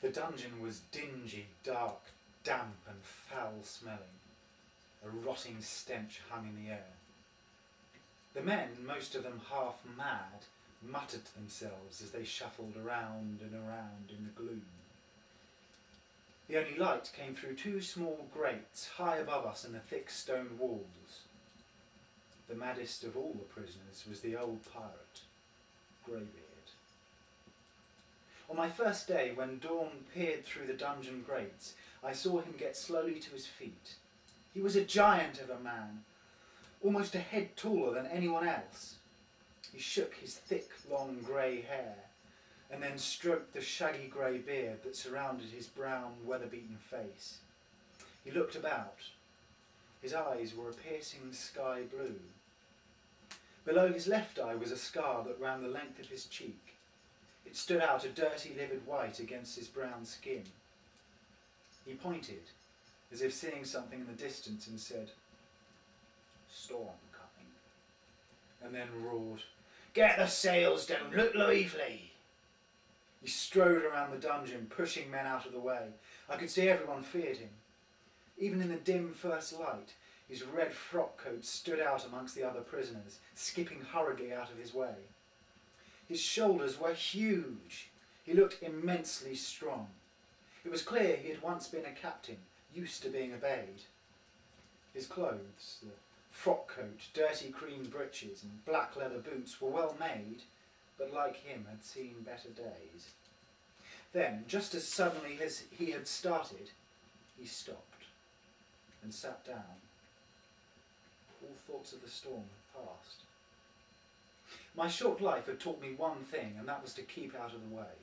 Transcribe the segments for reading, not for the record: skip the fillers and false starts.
The dungeon was dingy, dark, damp and foul-smelling. A rotting stench hung in the air. The men, most of them half mad, muttered to themselves as they shuffled around and around in the gloom. The only light came through two small grates high above us in the thick stone walls. The maddest of all the prisoners was the old pirate, Greybeard. On my first day, when dawn peered through the dungeon grates, I saw him get slowly to his feet. He was a giant of a man, almost a head taller than anyone else. He shook his thick, long grey hair, and then stroked the shaggy grey beard that surrounded his brown, weather-beaten face. He looked about. His eyes were a piercing sky blue. Below his left eye was a scar that ran the length of his cheek. It stood out a dirty, livid white against his brown skin. He pointed, as if seeing something in the distance, and said, "Storm coming," and then roared, "Get the sails down, look lively!" He strode around the dungeon, pushing men out of the way. I could see everyone feared him. Even in the dim first light, his red frock coat stood out amongst the other prisoners, skipping hurriedly out of his way. His shoulders were huge. He looked immensely strong. It was clear he had once been a captain, used to being obeyed. His clothes, the frock coat, dirty cream breeches and black leather boots were well made, but like him had seen better days. Then, just as suddenly as he had started, he stopped and sat down. All thoughts of the storm had passed. My short life had taught me one thing, and that was to keep out of the way.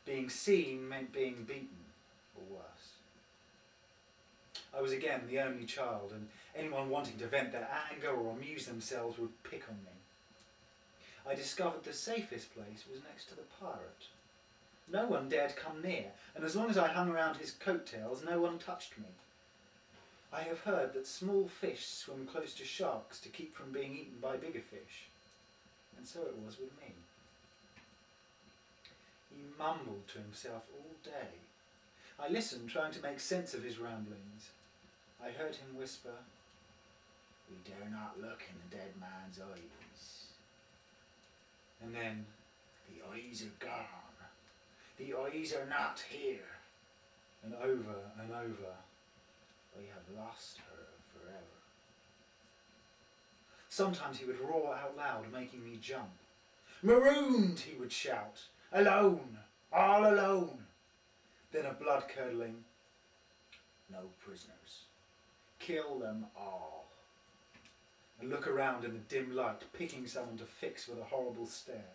Being seen meant being beaten, or worse. I was again the only child, and anyone wanting to vent their anger or amuse themselves would pick on me. I discovered the safest place was next to the pirate. No one dared come near, and as long as I hung around his coattails, no one touched me. I have heard that small fish swim close to sharks to keep from being eaten by bigger fish, and so it was with me. He mumbled to himself all day. I listened, trying to make sense of his ramblings. I heard him whisper, "We dare not look in the dead man's eyes." And then, "The eyes are gone. The eyes are not here." And over, "I have lost her forever." Sometimes he would roar out loud, making me jump. "Marooned!" he would shout. "Alone! All alone!" Then a blood-curdling, "No prisoners. Kill them all." And look around in the dim light, picking someone to fix with a horrible stare.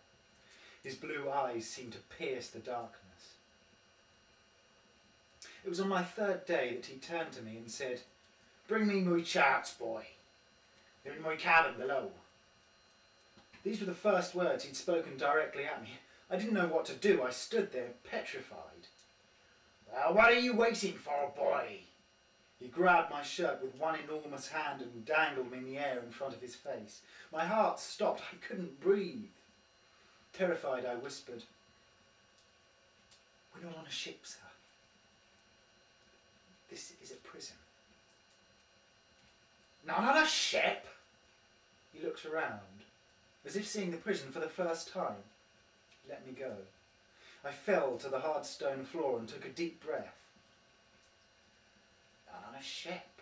His blue eyes seemed to pierce the darkness. It was on my third day that he turned to me and said, "Bring me my charts, boy. They're in my cabin below." These were the first words he'd spoken directly at me. I didn't know what to do. I stood there petrified. "Well, what are you waiting for, boy?" He grabbed my shirt with one enormous hand and dangled me in the air in front of his face. My heart stopped. I couldn't breathe. Terrified, I whispered, "We're not on a ship, sir. This is a prison." "Not on a ship?" He looked around, as if seeing the prison for the first time. He let me go. I fell to the hard stone floor and took a deep breath. "Not on a ship,"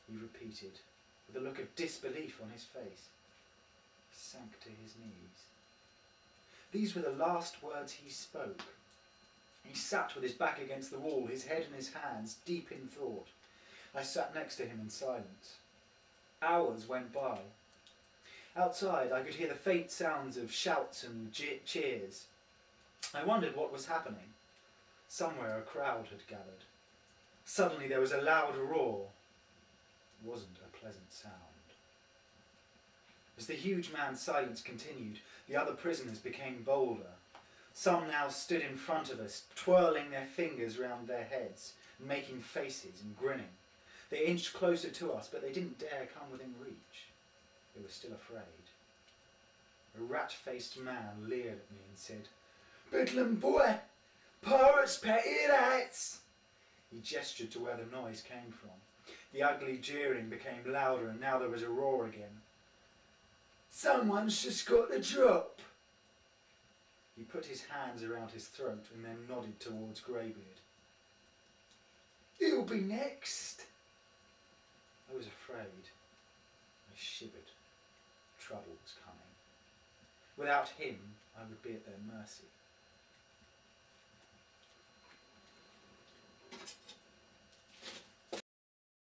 he repeated, with a look of disbelief on his face. He sank to his knees. These were the last words he spoke. He sat with his back against the wall, his head in his hands, deep in thought. I sat next to him in silence. Hours went by. Outside I could hear the faint sounds of shouts and cheers. I wondered what was happening. Somewhere a crowd had gathered. Suddenly there was a loud roar. It wasn't a pleasant sound. As the huge man's silence continued, the other prisoners became bolder. Some now stood in front of us, twirling their fingers round their heads, making faces and grinning. They inched closer to us, but they didn't dare come within reach. They were still afraid. A rat-faced man leered at me and said, "Bedlam boy! Pirates, petty lads! He gestured to where the noise came from. The ugly jeering became louder, and now there was a roar again. Someone's just got the drop! He put his hands around his throat and then nodded towards Greybeard. He'll be next! I was afraid. I shivered. Trouble was coming. Without him, I would be at their mercy.